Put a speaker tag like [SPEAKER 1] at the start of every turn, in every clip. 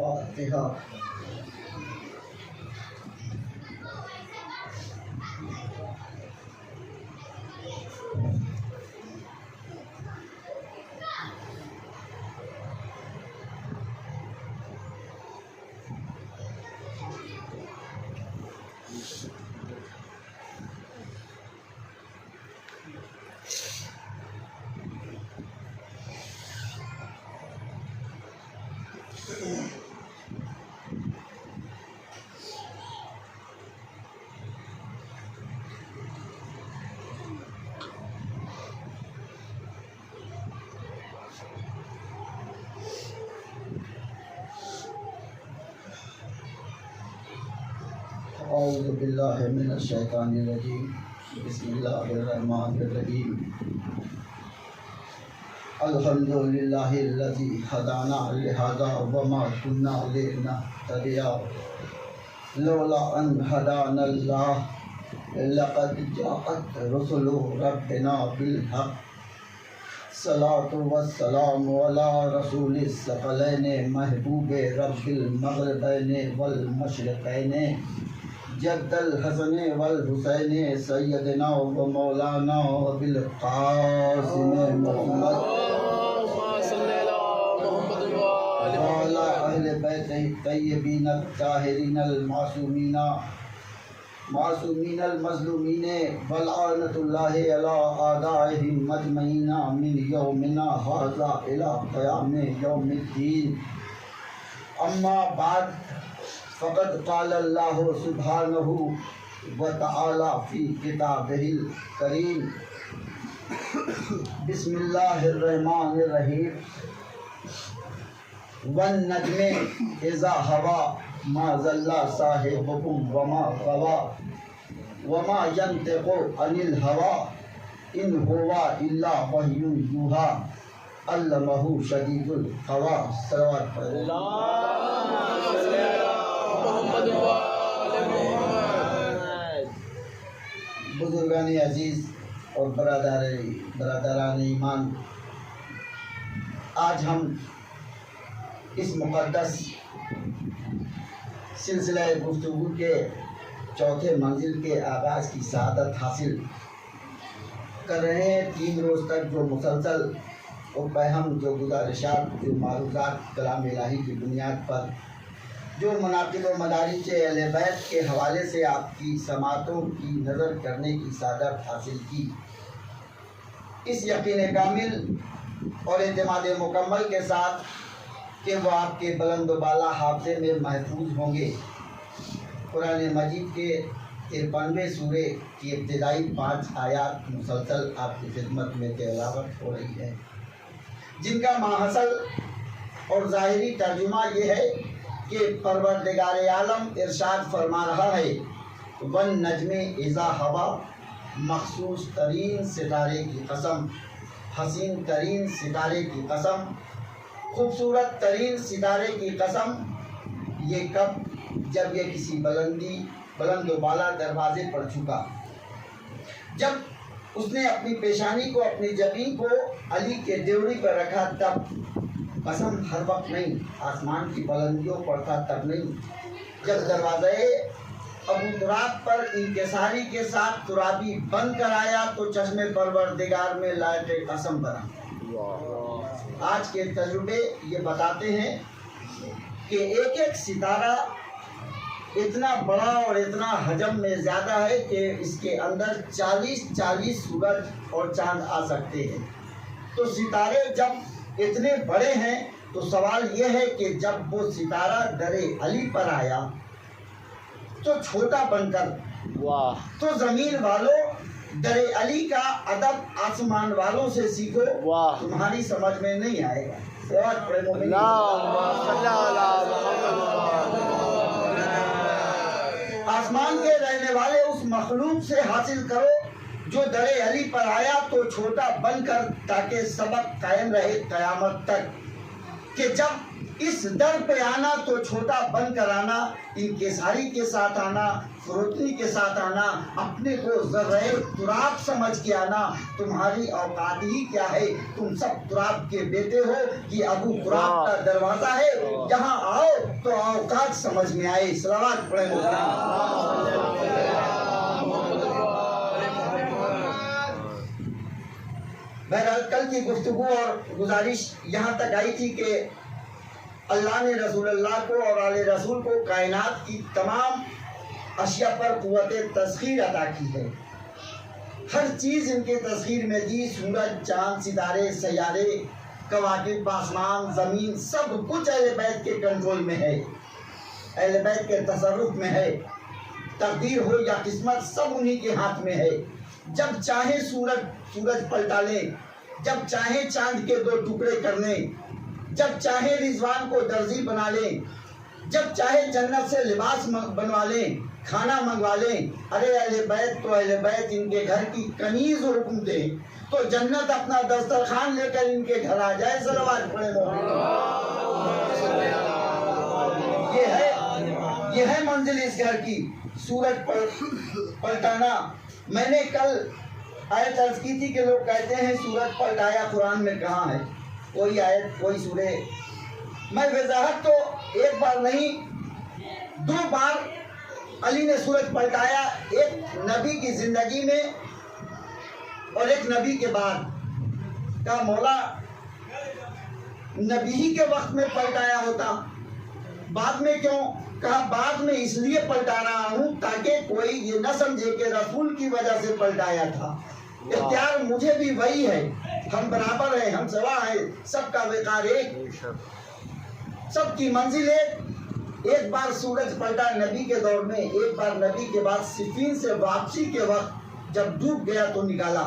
[SPEAKER 1] الفاتحہ۔ اعوذ باللہ من الشیطان الرجیم، بسم اللہ الرحمن الرحیم۔ الحمدللہ الذی ہدانا لہذا وما کنا لنہتدی لولا ان ہدانا اللہ لقد جاءت رسل ربنا بالحق۔ الصلاۃ والسلام علی رسول الثقلین محبوب رب المغربین والمشرقین جد الحسن والحسین سیدنا و مولانا بالقاسم محمد وعلی اہل بیتہ الطیبین الطاہرین المعصومین المظلومین ولعنۃ اللہ علی اعدائہم اجمعین من یومنا ھذا الی قیام یوم الدین۔ اما بعد، فقد قال اللہ سبحانہ وتعالی فی کتابہ الکریم، بسم اللہ الرحمن الرحیم، والنجم اذا ہوا ما ضل صاحبکم وما غوی وما ینطق عن الہوی ان هو الا وحی یوحی علمہ شدید القوی۔ صلوات پڑھیں۔ بزرگان عزیز اور برادران ایمان، آج ہم اس مقدس سلسلہ گفتگو کے چوتھے منزل کے آغاز کی سعادت حاصل کر رہے ہیں۔ 3 روز تک جو مسلسل اور پہم، جو گزارشات، جو معروضات کلام الہی کی بنیاد پر، جو مناقب و مدارج اہل بیت کے حوالے سے آپ کی سماعتوں کی نظر کرنے کی سعادت حاصل کی، اس یقین کامل اور اعتماد مکمل کے ساتھ کہ وہ آپ کے بلند و بالا حافظے میں محفوظ ہوں گے، قرآن مجید کے 53ویں سورے کی ابتدائی 5 آیات مسلسل آپ کی خدمت میں تلاوت ہو رہی ہے، جن کا ماحصل اور ظاہری ترجمہ یہ ہے کہ پروردگار عالم ارشاد فرما رہا ہے، والنجم اذا ہوا، مخصوص ترین ستارے کی قسم، حسین ترین ستارے کی قسم، خوبصورت ترین ستارے کی قسم۔ یہ کب؟ جب یہ کسی بلند و بالا دروازے پر جھکا، جب اس نے اپنی پیشانی کو، اپنی جبین کو علی کے دیوری پر رکھا، تب۔ قسم ہر وقت نہیں، آسمان کی بلندیوں پر تھا تب نہیں۔ جب دروازے ابو تراب پر انکساری کے ساتھ ترابی بند کر آیا تو چشم پروردگار میں لائق قسم بنا۔ آج کے تجربے یہ بتاتے ہیں کہ ایک ایک ستارہ اتنا بڑا اور اتنا حجم میں زیادہ ہے کہ اس کے اندر 40 سورج اور چاند آ سکتے ہیں۔ تو ستارے جب اتنے بڑے ہیں تو سوال یہ ہے کہ جب وہ ستارہ در علی پر آیا تو چھوٹا بن کر، تو زمین والوں در علی کا ادب آسمان والوں سے سیکھو، تمہاری سمجھ میں نہیں آئے گا۔ آسمان کے رہنے والے اس مخلوق سے حاصل کرو جو در علی پر آیا تو چھوٹا بن کر، تاکہ سبق قائم رہے قیامت تک، کہ جب اس در پہ آنا تو چھوٹا بن کر آنا، انکساری کے ساتھ آنا، فروتنی کے ساتھ آنا، اپنے کو ذرہ تراب سمجھ کے آنا۔ تمہاری اوقات ہی کیا ہے، تم سب تراب کے بیٹے ہو، یہ ابو تراب کا دروازہ ہے، یہاں آؤ تو اوقات سمجھ میں آئے۔ صلوات پڑھیں۔ بہرحال کل کی گفتگو اور گزارش یہاں تک آئی تھی کہ اللہ نے رسول اللہ کو اور آل رسول کو کائنات کی تمام اشیاء پر قوت تسخیر عطا کی ہے، ہر چیز ان کے تسخیر میں دی، سورج، چاند، ستارے، سیارے، کواکب، آسمان، زمین، سب کچھ اہل بیت کے کنٹرول میں ہے، اہل بیت کے تصرف میں ہے، تقدیر ہو یا قسمت سب انہی کے ہاتھ میں ہے۔ جب چاہیں سورج پلٹا لیں، جب چاہیں چاند کے 2 ٹکڑے کر لیں، جب چاہیں رضوان کو درزی بنا لیں، جب چاہیں جنت سے لباس بنوا لیں، کھانا منگوا لیں۔ ارے اہل بیت تو اہل بیت، ان کے گھر کی کنیز حکم دے تو جنت اپنا دسترخوان لے کر ان کے گھر آ جائے۔ صلوات پڑھیں۔ یہ ہے منزل اس گھر کی، سورج پلٹانا۔ میں نے کل آیت عرض کی تھی کہ لوگ کہتے ہیں سورج پلٹایا قرآن میں کہاں ہے، کوئی آیت، کوئی سورہ۔ میں وضاحت تو ایک بار نہیں 2 بار علی نے سورج پلٹایا، ایک نبی کی زندگی میں اور ایک نبی کے بعد۔ کہا مولا نبی ہی کے وقت میں پلٹایا ہوتا، بعد میں کیوں؟ کہا بعد میں اس لیے پلٹا رہا ہوں تاکہ کوئی یہ نہ سمجھے کہ رسول کی وجہ سے پلٹایا تھا۔ اختیار مجھے بھی وہی ہے، ہم برابر ہیں، ہم سوا ہیں، سب کا وقار ایک، سب کی منزل ایک بار سورج پلٹا نبی کے دور میں، ایک بار نبی کے بعد صفین سے واپسی کے وقت جب ڈوب گیا تو نکالا۔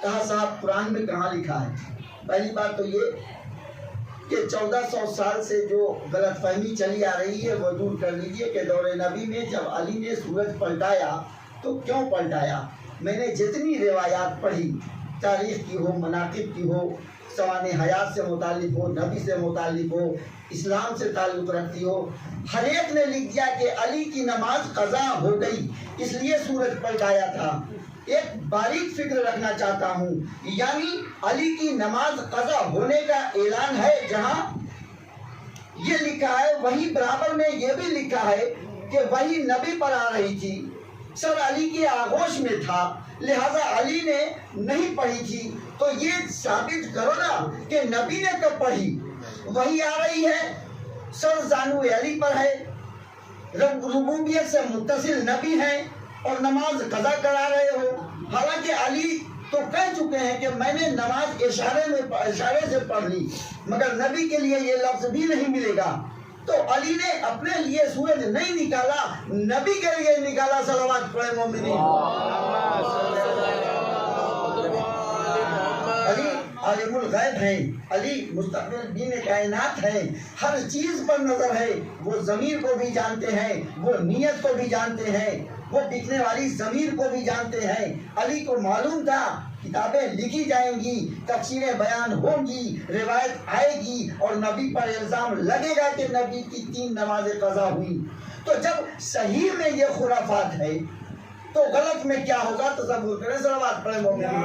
[SPEAKER 1] کہا صاحب قرآن میں کہاں لکھا ہے؟ پہلی بات تو یہ کہ 1400 سال سے جو غلط فہمی چلی آ رہی ہے وہ دور کر لیجئے کہ دور نبی میں جب علی نے سورج پلٹایا تو کیوں پلٹایا؟ میں نے جتنی روایات پڑھی، تاریخ کی ہو، مناقب کی ہو، سوانح حیات سے متعلق ہو، نبی سے متعلق ہو، اسلام سے تعلق رکھتی ہو، ہر ایک نے لکھ دیا کہ علی کی نماز قضا ہو گئی اس لیے سورج پلٹایا تھا۔ ایک باریک فکر رکھنا چاہتا ہوں، یعنی علی کی نماز قضا ہونے کا اعلان ہے، جہاں یہ لکھا ہے وہی برابر میں یہ بھی لکھا ہے کہ وہی نبی پر آ رہی تھی، سر علی کی آغوش میں تھا، لہذا علی نے نہیں پڑھی تھی۔ تو یہ ثابت کرو نا کہ نبی نے کب پڑھی، وہی آ رہی ہے، سر زانو علی پر ہے، ربوبیت سے متصل نبی ہیں اور نماز قضا کرا رہے ہو۔ حالانکہ علی تو کہہ چکے ہیں کہ میں نے نماز اشارے سے پڑھ لی، مگر نبی کے لیے یہ لفظ بھی نہیں ملے گا۔ تو علی نے اپنے لیے سورج نہیں نکالا، نبی کے لیے نکالا۔ صلوات پڑھیں مومنین۔ علی عالم الغیب ہیں، علی مستقبل بین کائنات ہیں، ہر چیز پر نظر ہے، وہ ضمیر کو بھی جانتے ہیں، وہ نیت کو بھی جانتے ہیں، وہ بکنے والی ضمیر کو بھی جانتے ہیں۔ علی کو معلوم تھا کتابیں لکھی جائیں گی، تفسیریں بیان ہوں گی، روایت آئے گی اور نبی پر الزام لگے گا کہ نبی کی 3 نمازیں قضا ہوئی۔ تو جب صحیح میں یہ خرافات ہے تو غلط میں کیا ہوگا؟ تصور کریں۔ صلوات پڑھیں مومنین۔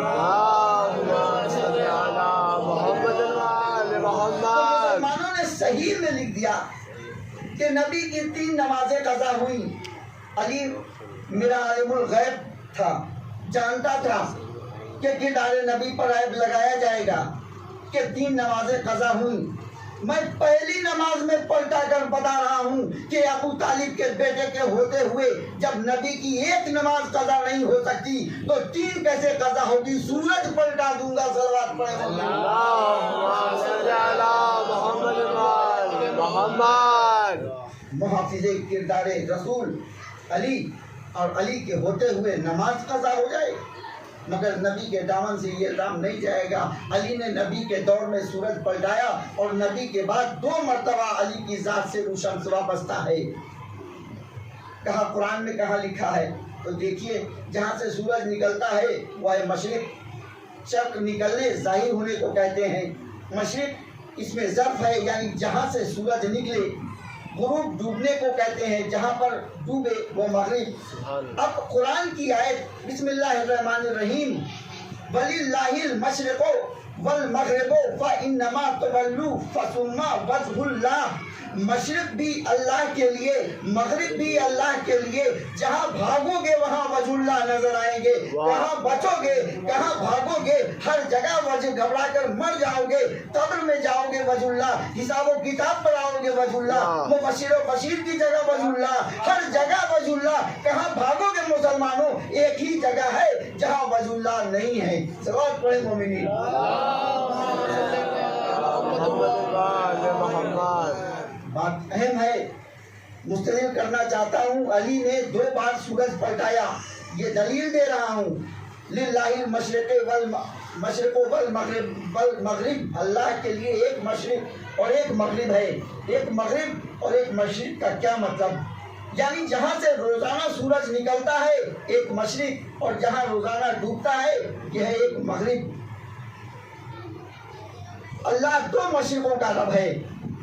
[SPEAKER 1] مسلمانوں نے صحیح میں لکھ دیا کہ نبی کی 3 نمازیں قضا ہوئی۔ علی میرا عالم الغیب تھا، جانتا تھا کہ کردار نبی پر عیب لگایا جائے گا کہ 3 نمازیں قضا ہوئیں۔ میں پہلی نماز میں پلٹا کر بتا رہا ہوں کہ ابو طالب کے بیٹے کے ہوتے ہوئے جب نبی کی 1 نماز قضا نہیں ہو سکتی تو 3 کیسے قضا ہوگی؟ سورج پلٹا دوں گا۔ صلوات پڑھیں۔ محافظ کردار رسول علی اور علی کے ہوتے ہوئے نماز قضا ہو جائے، مگر نبی کے دامن سے یہ الزام نہیں جائے گا۔ علی نے نبی کے دور میں سورج پلٹایا اور نبی کے بعد 2 مرتبہ علی کی ذات سے وہ شمس وابستہ ہے۔ کہا قرآن میں کہاں لکھا ہے؟ تو دیکھیے جہاں سے سورج نکلتا ہے وہ ہے مشرق، شرق نکلنے ظاہر ہونے کو کہتے ہیں۔ مشرق اس میں ظرف ہے، یعنی جہاں سے سورج نکلے، غروب ڈوبنے کو کہتے ہیں، جہاں پر ڈوبے وہ مغرب۔ اب قرآن کی آیت بسم اللہ الرحمن الرحیم، وَلِلَّهِ الْمَشْرِقُ وَالْمَغْرِبُ فَإِنَّمَا تُوَلُّوا فَثُمَّ وَجْهُ اللَّهِ، مشرق بھی اللہ کے لیے، مغرب بھی اللہ کے لیے، جہاں بھاگو گے وہاں وجہ اللہ نظر آئیں گے، کہاں بچو گے کہاں بھاگو گے، ہر جگہ وجہ گھبرا کر مر جاؤ گے، قبر میں جاؤ گے وجہ اللہ، حساب و کتاب پر آؤ گے وجہ اللہ، مبشر و بشیر کی جگہ وجہ اللہ، ہر جگہ وجہ اللہ، کہاں بھاگو گے مسلمانوں، ایک ہی جگہ ہے جہاں وجہ اللہ نہیں ہے۔ سوال پڑھے مومنین۔ بات اہم ہے، مستدل کرنا چاہتا ہوں، علی نے 2 بار سورج پلٹایا، یہ دلیل دے رہا ہوں۔ للہ المشرق والمغرب، اللہ کے لیے ایک مشرق اور ایک مغرب ہے۔ ایک مغرب اور ایک مشرق کا کیا مطلب؟ یعنی جہاں سے روزانہ سورج نکلتا ہے ایک مشرق، اور جہاں روزانہ ڈوبتا ہے یہ ہے ایک مغرب۔ اللہ 2 مشرقوں کا رب ہے،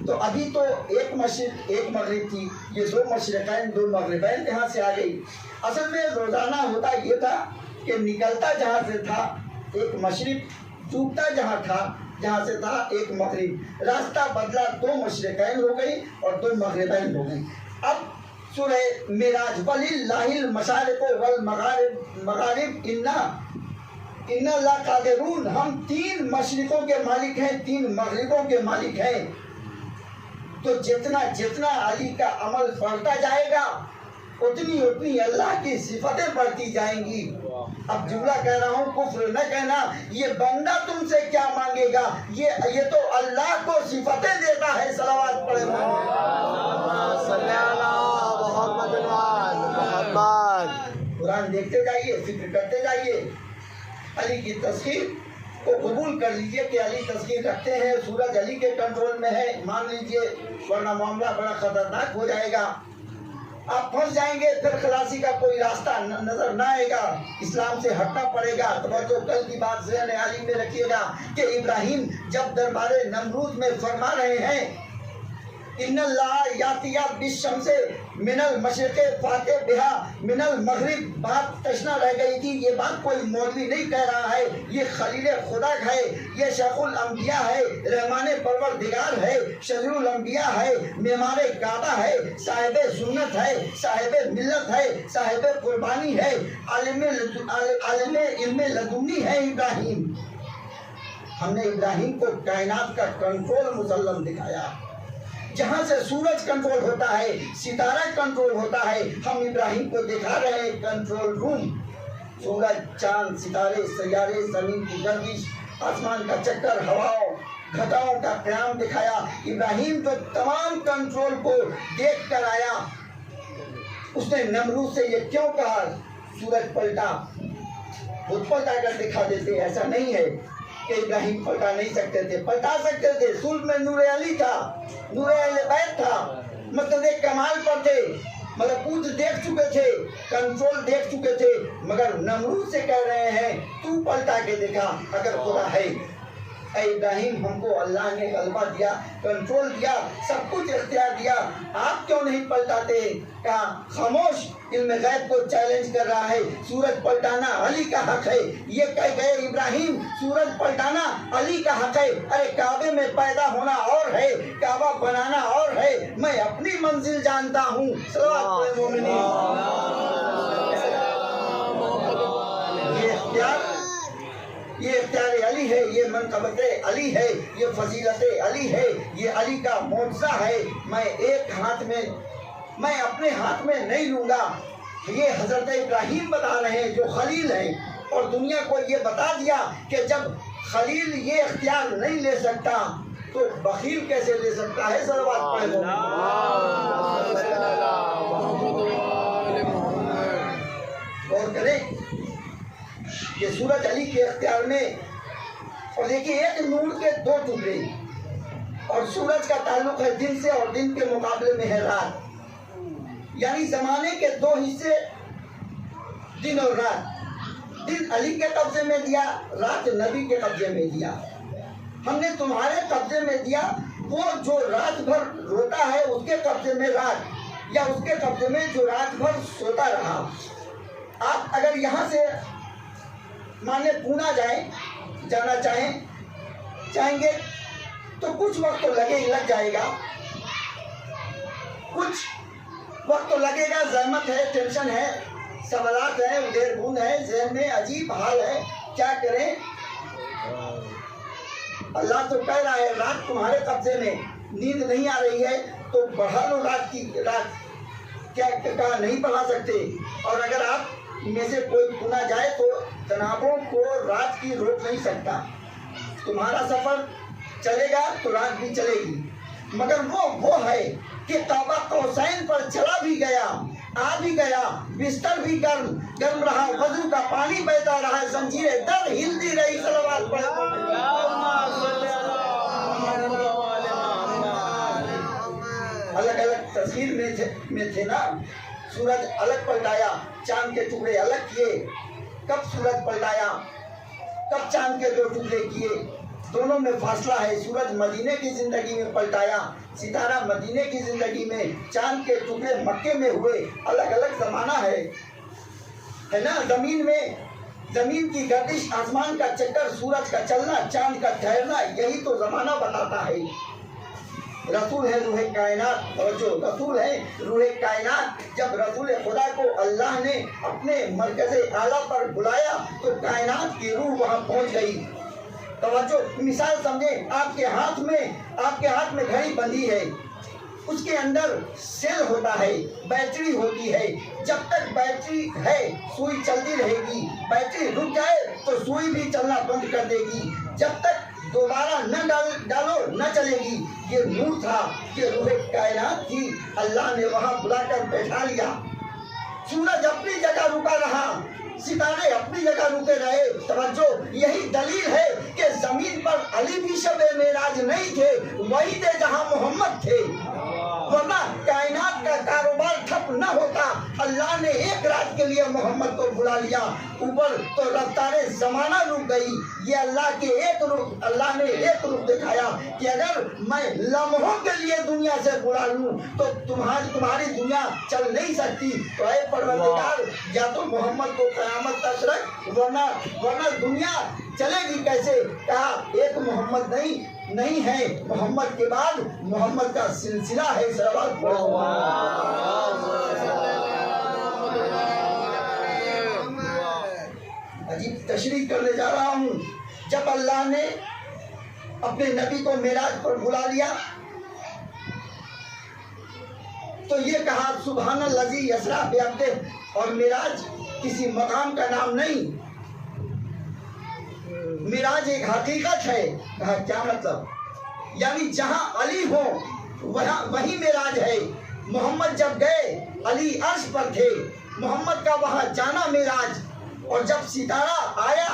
[SPEAKER 1] تو ابھی تو ایک مشرق ایک مغرب تھی، یہ 2 مشرقین 2 مغربین کہاں سے آ گئی؟ اصل میں روزانہ ہوتا یہ تھا کہ نکلتا جہاں سے تھا ایک مشرق، ڈوبتا جہاں سے تھا ایک مغرب، راستہ بدلا 2 مشرقین ہو گئی اور 2 مغربین ہو گئی۔ اب سورہ معراج، وَلِلَّهِ الْمَشَارِقُ وَالْمَغَارِبُ اِنَّ اللَّهَ قَادِرُونَ، ہم 3 مشرقوں کے مالک ہیں، 3 مغربوں کے مالک ہیں۔ تو جتنا علی کا عمل بڑھتا جائے گا اتنی اللہ کی صفتیں بڑھتی جائیں گی۔ اب جملہ کہہ رہا ہوں، کفر نہ کہنا، یہ بندہ تم سے کیا مانگے گا، یہ تو اللہ کو صفتیں دیتا ہے۔ صلوات پڑھے قرآن دیکھتے جائیے، فکر کرتے جائیے، علی کی تذکیر کو قبول کر لیجئے کہ علی تذکیر رکھتے ہیں، سورج علی کے کنٹرول میں ہے، مان لیجئے، ورنہ معاملہ بڑا خطرناک ہو جائے گا، آپ پھنس جائیں گے، پھر خلاصی کا کوئی راستہ نظر نہ آئے گا، اسلام سے ہٹنا پڑے گا۔ توجہ کل کی بات ذہن عالی میں رکھیے گا کہ ابراہیم جب دربار نمرود میں فرما رہے ہیں ان اللہ یاتی بالشمس من المشرق فاتح بہا من المغرب، بات تشنا رہ گئی تھی، یہ بات کوئی مولوی نہیں کہہ رہا ہے، یہ خلیل خدا ہے، یہ شیخ الانبیاء ہے، رحمان پروردگار ہے، شفیع الانبیاء ہے، معمار کعبہ ہے، صاحب سنت ہے، صاحب ملت ہے، صاحب قربانی ہے، عالم علم لدنی ہے ابراہیم۔ ہم نے ابراہیم کو کائنات کا کنٹرول مسلم دکھایا، جہاں سے سورج کنٹرول ہوتا ہے، ستارہ کنٹرول ہوتا ہے، ہم ابراہیم کو دکھا رہے ہیں کنٹرول روم۔ سورج، چاند، ستارے، سیارے، زمین کی گردش، آسمان کا چکر، ہواؤں، گھٹاؤں کا قیام دکھایا۔ ابراہیم جو تمام کنٹرول کو دیکھ کر آیا، اس نے نمرود سے یہ کیوں کہا سورج پلٹا؟ خود پلٹا کر دکھا دیتے، ایسا نہیں ہے کہ ابراہیم پلٹا نہیں سکتے تھے، پلٹا سکتے تھے، صلب میں نور علی تھا، نور اہل بیت تھا، مقصد کمال پر تھے، ملکوت دیکھ چکے تھے، کنٹرول دیکھ چکے تھے، مگر نمرود سے کہہ رہے ہیں تو پلٹا کے دکھا اگر خدا ہے۔ اے ابراہیم، ہم کو اللہ نے غلبہ دیا، کنٹرول دیا، سب کچھ اختیار دیا، آپ کیوں نہیں پلٹاتے؟ کہا خاموش، علم غیب کو چیلنج کر رہا ہے، سورج پلٹانا علی کا حق ہے، یہ کہہ گئے ابراہیم سورج پلٹانا علی کا حق ہے۔ ارے کعبے میں پیدا ہونا اور ہے، کعبہ بنانا اور ہے، میں اپنی منزل جانتا ہوں۔ صلوات پڑھیں مومنین۔ یہ اختیار علی ہے، یہ منقبت علی ہے، یہ فضیلت علی ہے، یہ علی کا معجزہ ہے۔ میں اپنے ہاتھ میں نہیں لوں گا، یہ حضرت ابراہیم بتا رہے ہیں جو خلیل ہیں، اور دنیا کو یہ بتا دیا کہ جب خلیل یہ اختیار نہیں لے سکتا تو بخیل کیسے لے سکتا ہے؟ صلوات پڑھیں۔ غور کریں، یہ سورج علی کے اختیار میں، اور دیکھیے ایک نور کے 2 ٹکڑے، اور سورج کا تعلق ہے دن سے، اور دن کے مقابلے میں ہے رات، یعنی زمانے کے 2 حصے، دن اور رات۔ دن علی کے قبضے میں دیا، رات نبی کے قبضے میں دیا۔ ہم نے تمہارے قبضے میں دیا، وہ جو رات بھر روتا ہے اس کے قبضے میں رات، یا اس کے قبضے میں جو رات بھر سوتا رہا۔ آپ اگر یہاں سے مانے پونا جانا چاہیں گے تو کچھ وقت تو لگ جائے گا، کچھ وقت تو لگے گا، زحمت ہے، ٹینشن ہے، سوالات ہیں، ادھر بھون ہے، ذہن میں عجیب حال ہے، کیا کریں؟ اللہ تو کہہ رہا ہے رات تمہارے قبضے میں، نیند نہیں آ رہی ہے تو بڑھا لو رات، کیا کہا نہیں پڑھا سکتے؟ اور اگر آپ میں سے کوئی پونا جائے تو جنابوں کو رات کی روک نہیں سکتا، تمہارا سفر چلے گا تو رات بھی چلے گی، مگر وہ ہے کہ قاب قوسین پر چلا بھی گیا، آ بھی گیا، بستر بھی گرم رہا، وضو کا پانی بہتا رہا، زنجیریں در ہلتی رہی، صلوات پڑھو۔ الگ الگ تصویر میں تھے نا، سورج الگ پلٹایا، چاند کے ٹکڑے الگ کیے، کب سورج پلٹایا، کب چاند کے دو ٹکڑے کیے، دونوں میں فاصلہ ہے۔ سورج مدینے کی زندگی میں پلٹایا، ستارہ مدینے کی زندگی میں، چاند کے ٹکڑے مکے میں ہوئے، الگ الگ زمانہ ہے نا۔ زمین کی گردش، آسمان کا چکر، سورج کا چلنا، چاند کا ٹھہرنا، یہی تو زمانہ بتاتا ہے۔ رسول ہے روح کائنات، توجہ، رسول ہے روح کائنات۔ جب رسول خدا کو اللہ نے اپنے مرکز اعلیٰ پر بلایا تو کائنات کی روح وہاں پہنچ گئی۔ توجہ، مثال سمجھیں، آپ کے ہاتھ میں گھڑی بندھی ہے، اس کے اندر سیل ہوتا ہے، بیٹری ہوتی ہے، جب تک بیٹری ہے سوئی چلتی رہے گی، بیٹری رک جائے تو سوئی بھی چلنا بند کر دے گی، جب تک دوبارہ نہ ڈالو نہ چلے گی۔ یہ نور تھا، یہ روح کائنات تھی، اللہ نے وہاں بلا کر بیٹھا لیا۔ سورج اپنی جگہ رکا رہا، ستارے اپنی جگہ رکے رہے۔ توجہ، یہی دلیل ہے کہ زمین پر علی بھی شب معراج نہیں تھے، وہی تھے جہاں محمد تھے، ورنہ کائنات کا کاروبار ٹھپ نہ ہوتا۔ اللہ نے ایک رات کے لیے محمد کو بلا لیا، اوپر تو رفتار زمانہ رک گئی۔ یہ اللہ نے ایک رخ دکھایا کہ اگر میں لمحوں کے لیے دنیا سے بلا لوں تو تمہاری دنیا چل نہیں سکتی، تو اے پروردگار یا تو محمد کو قیامت تک رکھ، ورنہ دنیا چلے گی کیسے؟ کہا ایک محمد نہیں ہے، محمد کے بعد محمد کا سلسلہ ہے۔ صلوات پڑھو۔ عجیب تشریح کرنے جا رہا ہوں۔ جب اللہ نے اپنے نبی کو معراج پر بلا لیا تو یہ کہا سبحان الذی یسریٰ بعبدہ، اور معراج کسی مقام کا نام نہیں، معراج ایک حقیقت ہے۔ کہا کیا مطلب؟ یعنی جہاں علی ہو وہیں معراج ہے۔ محمد جب گئے علی عرش پر تھے، محمد کا وہاں جانا معراج، اور جب ستارہ آیا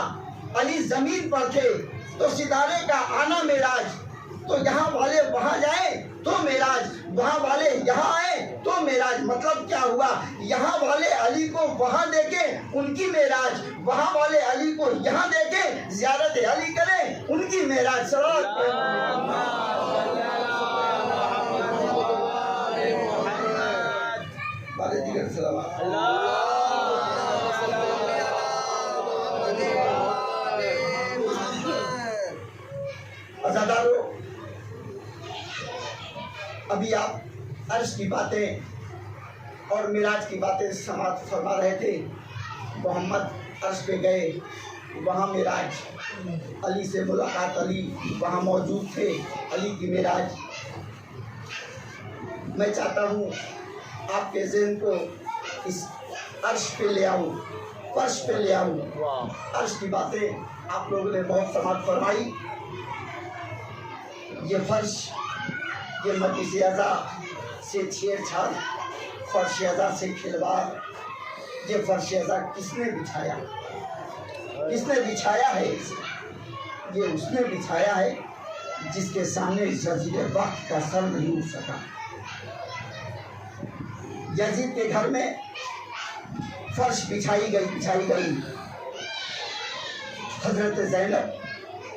[SPEAKER 1] علی زمین پر تھے تو ستارے کا آنا معراج۔ تو یہاں والے وہاں جائیں تو معراج، وہاں والے یہاں آئیں تو معراج۔ مطلب کیا ہوا؟ یہاں والے علی کو وہاں دیکھیں، ان کی معراج، وہاں والے علی کو یہاں دیکھیں، زیارت علی کریں، ان کی معراج۔ عزادارو، ابھی آپ عرش کی باتیں اور معراج کی باتیں سماعت فرما رہے تھے۔ محمد عرش پہ گئے، وہاں معراج، علی سے ملاقات، علی وہاں موجود تھے، علی کی معراج۔ میں چاہتا ہوں آپ کے ذہن کو اس عرش پہ لے آؤں، فرش پہ لے آؤں۔ عرش کی باتیں آپ لوگوں نے بہت سماعت فرمائی۔ یہ فرش، یہ مجلس اعضا سے چھیڑ چھاڑ، فرش اعضا سے کھلواڑ، یہ فرش اعضا کس نے بچھایا؟ کس نے بچھایا ہے؟ یہ اس نے بچھایا ہے جس کے سامنے جزیر وقت کا سر نہیں اٹھ سکا۔ یزید کے گھر میں فرش بچھائی گئی۔ حضرت زینب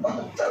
[SPEAKER 1] 72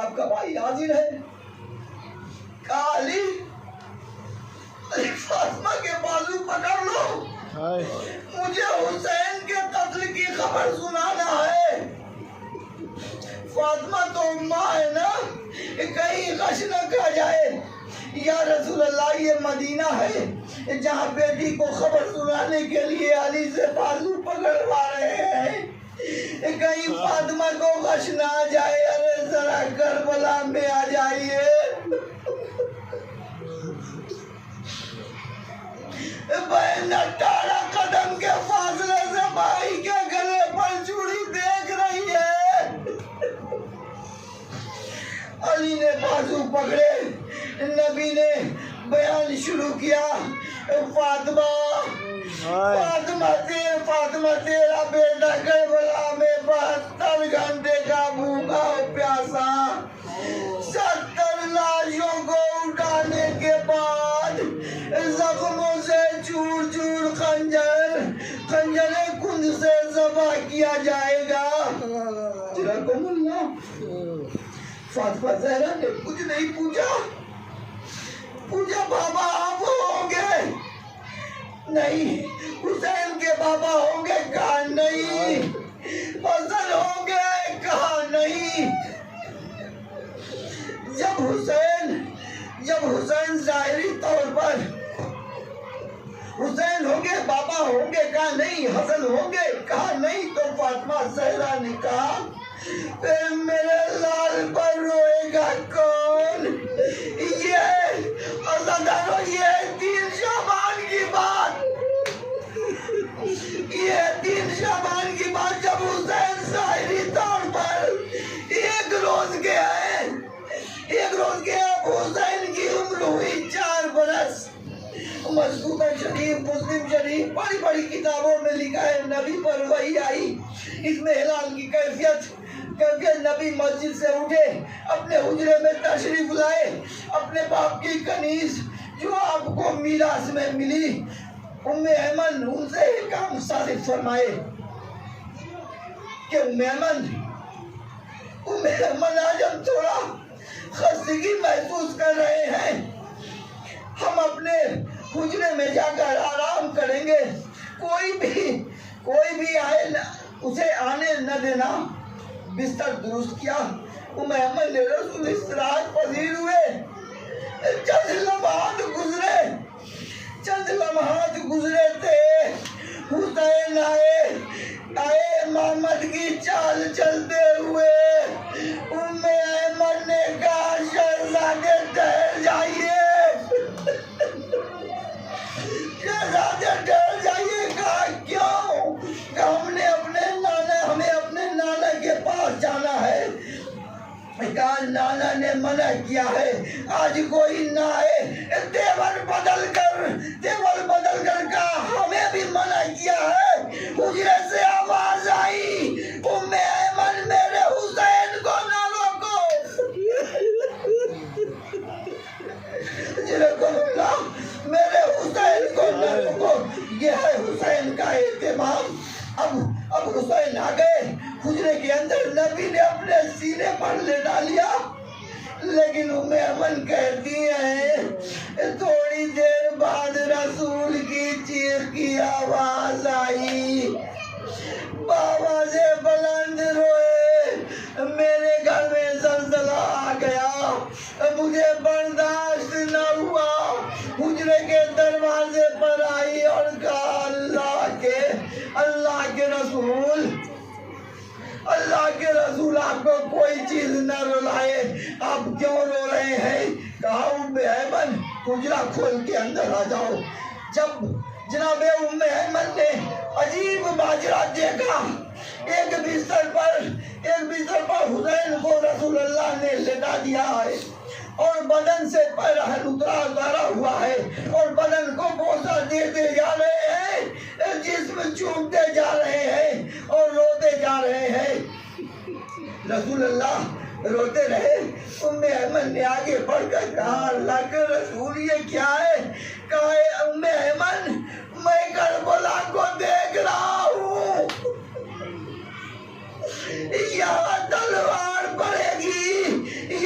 [SPEAKER 1] آپ کا بھائی حاضر ہے. کہا علی فاطمہ کے بازو پکڑ لو, مجھے حسین کے قتل کی خبر سنانا ہے. فاطمہ تو ماں ہے نا, کہیں غش نہ کھا جائے. یا رسول اللہ یہ مدینہ ہے جہاں بیٹی کو خبر سنانے کے لیے علی سے بازو پکڑوا رہے ہیں, کہیں فاطمہ کو غش نہ آ جائے. ارے ذرا کربلا میں آ جائیے. بہن 18 قدم کے فاصلے سے بھائی کے گلے پر چوڑی دیکھ رہی ہے. علی نے بازو پکڑے, نبی نے بیان شروع کیا. فاطمہ تیرا بیٹا کربلا میں 72 گھنٹے کا بھوکا پیاسا, 70 لاشوں کو اٹھانے کے بعد زخموں سے چور چور خنجر کند سے ذبح کیا جائے گا. فاطمہ زہرا نے کچھ نہیں پوچھا. بابا آپ ہوں گے؟ نہیں. حسین کے بابا ہوں گے؟ کہا نہیں. حسن ہوں گے؟ کہا نہیں. جب حسین ظاہری طور پر حسین ہوں گے بابا ہوں گے, کہا نہیں. حسن ہوں گے؟ کہا نہیں. تو فاطمہ زہرا نے کہا پھر میرے لال پر روئے گا کون؟ یہ 3 شعبان کی بات, یہ 3 شعبان کی بات جب حسین ظاہری طور پر ایک روز کے ابو حسین کی عمر ہوئی 4 برس. مذکورہ شریف, مسلم شریف, بڑی کتابوں میں لکھا ہے نبی پر وحی آئی. اس میں ہلال کی کیفیت نبی مسجد سے اٹھے, اپنے حجرے میں تشریف لائے. اپنے باپ کی کنیز جو آپ کو میراث میں ملی ام ایمن, ان سے ایک کام ثابت فرمائے کہ ام ایمن آج ہم تھوڑا خستگی محسوس کر رہے ہیں, ہم اپنے حجرے میں جا کر آرام کریں گے. کوئی بھی آئے اسے آنے نہ دینا. بستر درست کیا. ام ایمن نے رسول استراحت پذیر ہوئے. چند لمحات گزرے تھے. حسین آئے محمد کی چال چلتے ہوئے. ام ایمن نے کہا شہزادے ٹھہر جائیے. شہزادے ٹھہر جائیے. کہا کیوں؟ کہ ہمیں اپنے نانا کے پاس جانا ہے. کہا نانا نے منع کیا ہے, آج کوئی نہ آئے. تیور بدل کر کہا ہمیں بھی منع کیا ہے. حجرے سے آواز آئی ام ایمن میرے حسین کو نہ روکو. میرے حسین کو نہ روکو. یہ ہے حسین کا اہتمام. اب حسین آ گئے حجرے کے اندر. نبی نے اپنے سینے پر لٹا لیا, لیکن ام ایمن کہتی ہیں تھوڑی دیر بعد رسول کی چیخ کی آواز آئی. بابا سے بلند روئے. میرے گھر میں زلزلہ آ گیا, مجھے برداشت نہ ہوا. حجرے کے دروازے پر آئی اور کہا اللہ کے رسول آپ کو کوئی چیز نہ رلائے, آپ کیوں رو رہے ہیں؟ کہا ام ایمن حجرہ کھول کے اندر آ جاؤ. جب جناب ام ایمن نے عجیب ماجرا دیکھا, ایک بستر پر حسین کو رسول اللہ نے لٹا دیا ہے اور بدن سے پیرہن اتارا ہوا ہے اور بدن کو بوسہ دیتے جا رہے ہیں, جسم چومتے جا رہے ہیں اور روتے جا رہے ہیں. رسول اللہ روتے رہے. ام ایمن نے آگے بڑھ کر کہا اللہ کے رسول یہ کیا ہے؟ کہا ام ایمن میں کربلا کو دیکھ رہا ہوں, یہاں تلوار پڑے گی,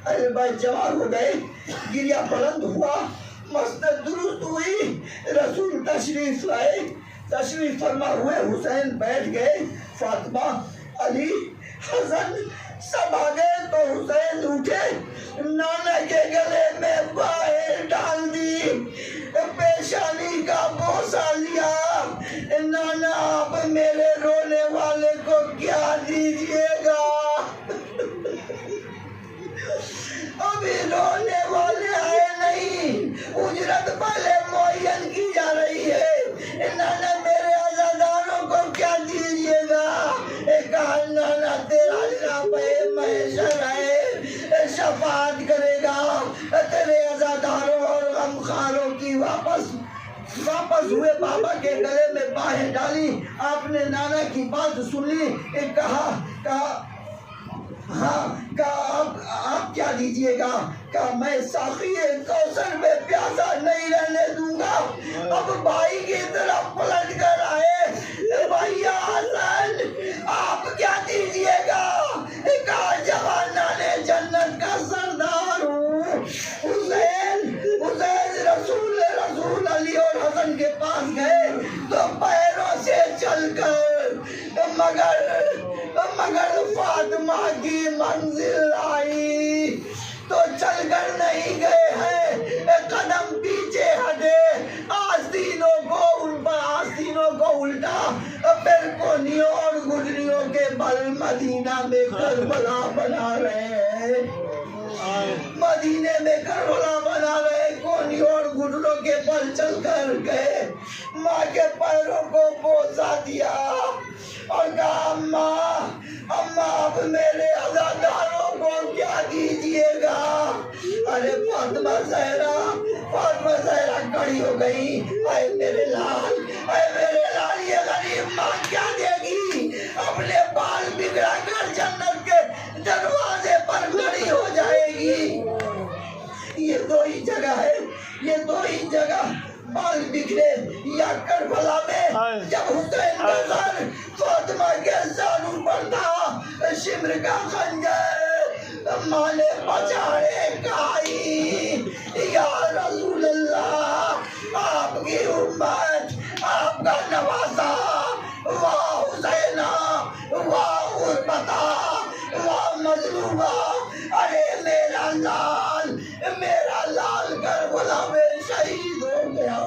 [SPEAKER 1] اہل بیت جمع ہو گئے، گریا بلند ہوا، مسجد درست ہوئی، رسول تشریف لائے، تشریف فرما ہوئے حسین بیٹھ گئے، فاطمہ علی حسن سب آ گئے تو حسین اٹھے، نانا کے گلے میں باہیں ڈال دی، پیشانی کا بوسہ لیا، نانا آپ میرے رونے والے کو کیا دیجئے گا؟ ابھی رونے والے آئے نہیں، اجرت پہلے معین کی جا رہی ہے، نانا میرے عزاداروں کو کیا دیجئے گا؟ کہا نانا تیرا رب محشر ہے، شفاعت کرے گا تیرے عزاداروں اور غمخاروں کی۔ واپس ہوئے، بابا کے گلے میں باہیں ڈالی، آپ نے نانا کی بات سن لی، کہا آپ کیا دیجئے گا؟ کہا میں ساقی کوثر میں پیاسا نہیں رہنے دوں گا۔ اب بھائی کی طرف پلٹ کر آئے، بھائیا حسن آپ کیا دیجئے گا؟ کہا جوانان جنت کا سردار ہوں۔ حسین رسول علی اور حسن کے پاس گئے تو پیروں سے چل کر، مگر فاطمہ کی منزل آئی تو چل کر نہیں گئے ہیں، قدم پیچھے ہٹے، آستینوں کو الٹا، پھر کونیوں اور گھٹنیوں کے بل مدینہ میں کربلا بنا رہے ہیں، مدینے میں کربلا بنا رہے، کونیوں اور گھٹنوں کے بل چل کر گئے، ماں کے پیروں کو بوسہ دیا اور کہا اماں اب میرے عزاداروں کو کیا دیجئے گا؟ ارے فاطمہ زہرا کھڑی ہو گئی، اے میرے لال، یہ غریب ماں کیا دے گی؟ اپنے بال بگڑا کر جنت کے دروازے پر کھڑی ہو جائے گی۔ یہ دو ہی جگہ ہے، یہ دو ہی جگہ، بال بکھرے یا کربلا میں جب حسین کا سر فاطمہ کے زانوں پر تھا، شمر کا خنجر ماں نے پچاڑے کھائی، یا رسول اللہ آپ کی امت، آپ کا نواسا، واہ حسینہ، واہ عصمتہ، واہ مظلومہ، ارے میرا لال کربلا میں شہید ہو گیا۔